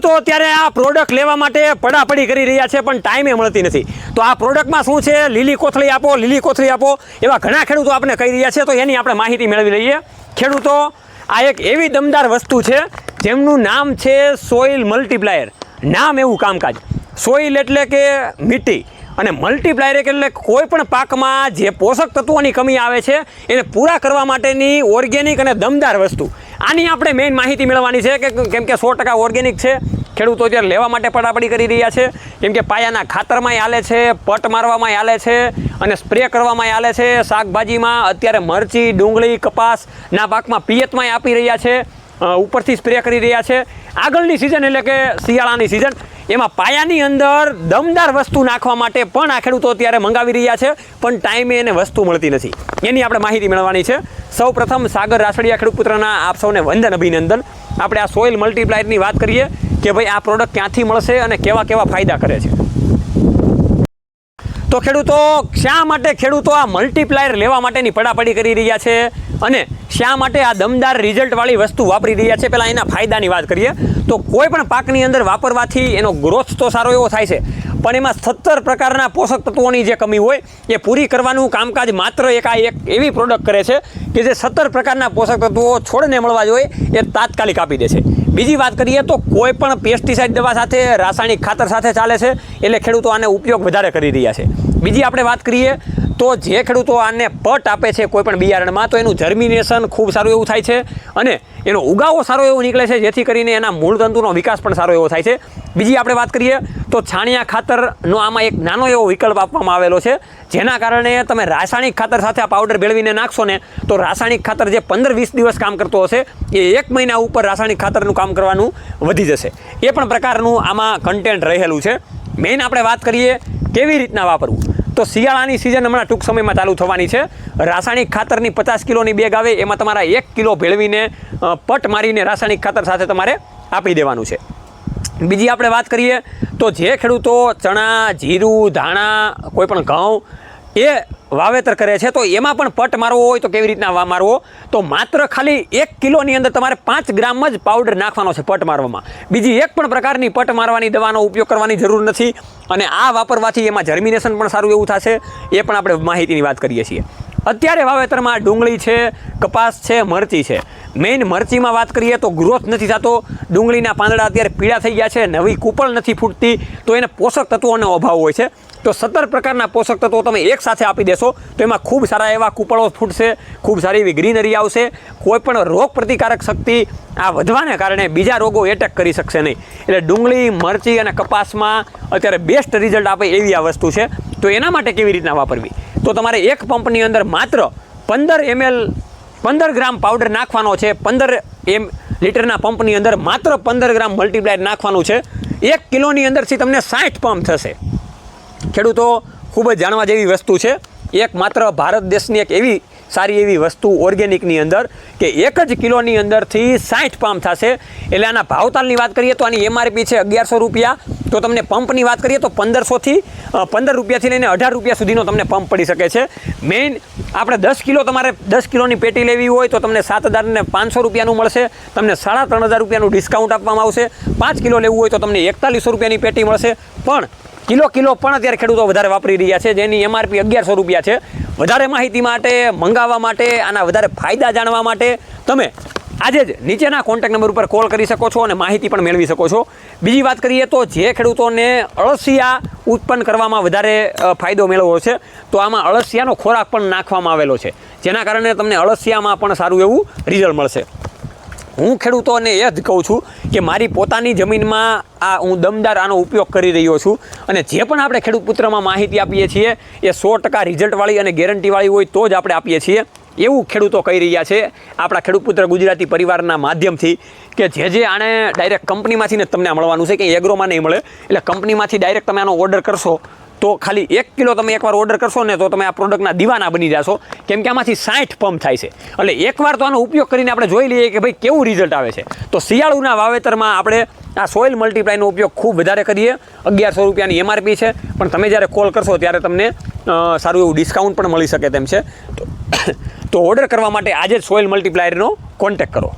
ખેડૂતો અત્યારે આ પ્રોડક્ટ લેવા માટે પડાપડી કરી રહ્યા છે પણ ટાઈમે મળતી નથી. તો આ પ્રોડક્ટમાં શું છે, લીલી કોથળી આપો એવા ઘણા ખેડૂતો આપણે કહી રહ્યા છે. તો એની આપણે માહિતી મેળવી લઈએ. ખેડૂતો, આ એક એવી દમદાર વસ્તુ છે જેમનું નામ છે સોઇલ મલ્ટીપ્લાયર. નામ એવું કામકાજ. સોઇલ એટલે કે મિટ્ટી અને મલ્ટીપ્લાયર એટલે કોઈ પણ પાકમાં જે પોષક તત્વોની કમી આવે છે એને પૂરા કરવા માટેની ઓર્ગેનિક અને દમદાર વસ્તુ. આની આપણે મેઇન માહિતી મેળવવાની છે કે કેમ કે 100% ઓર્ગેનિક છે. ખેડૂતો અત્યારે લેવા માટે પડાપડી કરી રહ્યા છે કેમ કે પાયાના ખાતરમાંય હાલે છે, પટ મારવામાં હાલે છે અને સ્પ્રે કરવામાં હાલે છે. શાકભાજીમાં અત્યારે મરચી, ડુંગળી, કપાસના પાકમાં પિયતમાંય આપી રહ્યા છે, ઉપરથી સ્પ્રે કરી રહ્યા છે. આગળની સિઝન એટલે કે શિયાળાની સિઝન, એમાં પાયાની અંદર દમદાર વસ્તુ નાખવા માટે પણ આ ખેડૂતો અત્યારે મંગાવી રહ્યા છે પણ ટાઈમે એને વસ્તુ મળતી નથી. એની આપણે માહિતી મેળવવાની છે. સૌ પ્રથમ સાગર રાસડિયા ખેડૂત પુત્રના આપ સૌને વંદન, અભિનંદન. આપણે આ સોઇલ મલ્ટીપ્લાયરની વાત કરીએ કે ભાઈ આ પ્રોડક્ટ ક્યાંથી મળશે અને કેવા કેવા ફાયદા કરે છે. તો ખેડૂતો, શા માટે ખેડૂતો આ મલ્ટીપ્લાયર લેવા માટેની પડાપડી કરી રહ્યા છે અને શા માટે આ દમદાર રિઝલ્ટવાળી વસ્તુ વાપરી રહ્યા છે? પહેલાં એના ફાયદાની વાત કરીએ તો કોઈ પણ પાકની અંદર વાપરવાથી એનો ગ્રોથ તો સારો એવો થાય છે પણ એમાં 17 પ્રકારના પોષક તત્વોની જે કમી હોય એ પૂરી કરવાનું કામકાજ માત્ર એક એવી પ્રોડક્ટ કરે છે કે જે 17 પ્રકારના પોષક તત્વો છોડને મળવા જોઈએ એ તાત્કાલિક આપી દે છે. બીજી વાત કરીએ તો કોઈ પણ પેસ્ટિસાઇડ દવા સાથે, રાસાયણિક ખાતર સાથે ચાલે છે એટલે ખેડૂતો આને ઉપયોગ વધારે કરી રહ્યા છે. બીજી આપણે વાત કરીએ તો જે ખેડૂતો આને પટ આપે છે કોઈ પણ બિયારણમાં તો એનું જર્મિનેશન ખૂબ સારું એવું થાય છે અને એનો ઉગાવો સારો એવો નીકળે છે જેથી કરીને એના મૂળ તંતુનો વિકાસ પણ સારો એવો થાય છે. બીજી આપણે વાત કરીએ તો છાણિયા ખાતરનો આમાં એક નાનો એવો વિકલ્પ આપવામાં આવેલો છે જેના કારણે તમે રાસાયણિક ખાતર સાથે આ પાવડર ભેળવીને નાખશો ને તો રાસાયણિક ખાતર જે 15-20 દિવસ કામ કરતો હશે એ 1 મહિના ઉપર રાસાયણિક ખાતરનું કામ કરવાનું વધી જશે. એ પણ પ્રકારનું આમાં કન્ટેન્ટ રહેલું છે. મેઇન આપણે વાત કરીએ કેવી રીતના વાપરવું તો શિયાળાની સિઝન હમણાં ટૂંક સમયમાં ચાલુ થવાની છે. રાસાયણિક ખાતરની 50 કિલોની બેગ આવે એમાં તમારા 1 કિલો ભેળવીને પટ મારીને રાસાયણિક ખાતર સાથે તમારે આપી દેવાનું છે. બીજી આપણે વાત કરીએ તો જે ખેડૂતો ચણા, જીરું, ધાણા, કોઈ પણ ઘઉં એ વાવેતર કરે છે તો એમાં પણ પટ મારવો હોય તો કેવી રીતના મારવો તો માત્ર ખાલી 1 કિલોની અંદર તમારે 5 ગ્રામ જ પાવડર નાખવાનો છે પટ મારવામાં. બીજી એક પણ પ્રકારની પટ મારવાની દવાનો ઉપયોગ કરવાની જરૂર નથી અને આ વાપરવાથી એમાં જર્મિનેશન પણ સારું એવું થશે. એ પણ આપણે માહિતીની વાત કરીએ છીએ. અત્યારે વાવેતરમાં ડુંગળી છે, કપાસ છે, મરચી છે. મેઇન મરચીમાં વાત કરીએ તો ગ્રોથ નથી થતો, ડુંગળીના પાંદડા અત્યારે પીળા થઈ ગયા છે, નવી કૂપળ નથી ફૂટતી તો એને પોષક તત્વોનો અભાવ હોય છે. તો 17 પ્રકારના પોષક તત્વો તમે એક સાથે આપી દેશો તો એમાં ખૂબ સારા એવા કૂપળો ફૂટશે, ખૂબ સારી એવી ગ્રીનરી આવશે. કોઈ પણ રોગ પ્રતિકારક શક્તિ આ વધવાને કારણે બીજા રોગો એટેક કરી શકશે નહીં. એટલે ડુંગળી, મરચી અને કપાસમાં અત્યારે બેસ્ટ રિઝલ્ટ આપે એવી આ વસ્તુ છે. તો એના માટે કેવી રીતના વાપરવી તો તમારે એક પંપની અંદર માત્ર 15 ગ્રામ પાવડર નાખવાનો છે. 15 લીટરના પંપની અંદર માત્ર 15 ગ્રામ મલ્ટીપ્લાયર નાખવાનું છે. 1 કિલોની અંદરથી તમને 60 પંપ થશે. ખેડૂતો, ખૂબ જ જાણવા જેવી વસ્તુ છે. એક માત્ર ભારત દેશની એક એવી સારી એવી વસ્તુ ઓર્ગેનિકની અંદર કે 1 જ કિલોની અંદરથી 60 પંપ થશે. એટલે આના ભાવતાલની વાત કરીએ તો આની એમઆરપી છે 1100 રૂપિયા. તો તમને પંપની વાત કરીએ તો 15 રૂપિયાથી લઈને 18 રૂપિયા સુધીનો તમને પંપ પડી શકે છે. મેઇન આપણે 10 કિલોની પેટી લેવી હોય તો તમને 7,500 રૂપિયાનું મળશે. તમને 3,500 રૂપિયાનું ડિસ્કાઉન્ટ આપવામાં આવશે. 5 કિલો લેવું હોય તો તમને 4100 રૂપિયાની પેટી મળશે. પણ કિલો પણ અત્યારે ખેડૂતો વધારે વાપરી રહ્યા છે જેની એમઆરપી 1100 રૂપિયા છે. વધારે માહિતી માટે, મંગાવવા માટે, આના વધારે ફાયદા જાણવા માટે તમે આજે જ નીચેના કોન્ટેક્ટ નંબર ઉપર કોલ કરી શકો છો અને માહિતી પણ મેળવી શકો છો. બીજી વાત કરીએ તો જે ખેડૂતોને અળસિયા ઉત્પન્ન કરવામાં વધારે ફાયદો મેળવવો છે તો આમાં અળસિયાનો ખોરાક પણ નાખવામાં આવેલો છે જેના કારણે તમને અળસિયામાં પણ સારું એવું રિઝલ્ટ મળશે. હું ખેડૂતોને એ જ કહું છું કે મારી પોતાની જમીનમાં હું દમદાર આનો ઉપયોગ કરી રહ્યો છું અને જે પણ આપણે ખેડૂત પુત્રમાં માહિતી આપીએ છીએ એ 100% રિઝલ્ટવાળી અને ગેરંટીવાળી હોય તો જ આપણે આપીએ છીએ એવું ખેડૂતો કહી રહ્યા છે આપણા ખેડૂત પુત્ર ગુજરાતી પરિવારના માધ્યમથી કે જે આને ડાયરેક્ટ કંપનીમાંથી જ તમને મળવાનું છે કે એગ્રોમાં નહીં મળે. એટલે કંપનીમાંથી ડાયરેક્ટ તમે આનો ઓર્ડર કરશો તો ખાલી 1 કિલો તમે એકવાર ઓર્ડર કરશો ને તો તમે આ પ્રોડક્ટના દીવાના બની જશો કેમ કે આમાંથી 60 પંપ થાય છે. એટલે એકવાર તો આનો ઉપયોગ કરીને આપણે જોઈ લઈએ કે ભાઈ કેવું રિઝલ્ટ આવે છે. તો શિયાળુના વાવેતરમાં આપણે આ સોઇલ મલ્ટીપ્લાયનો ઉપયોગ ખૂબ વધારે કરીએ. 1100 રૂપિયાની એમઆરપી છે પણ તમે જ્યારે કોલ કરશો ત્યારે તમને સારું એવું ડિસ્કાઉન્ટ પણ મળી શકે તેમ છે. તો ઓર્ડર કરવા માટે આજે જ સોઇલ મલ્ટીપ્લાયરનો કોન્ટેક્ટ કરો.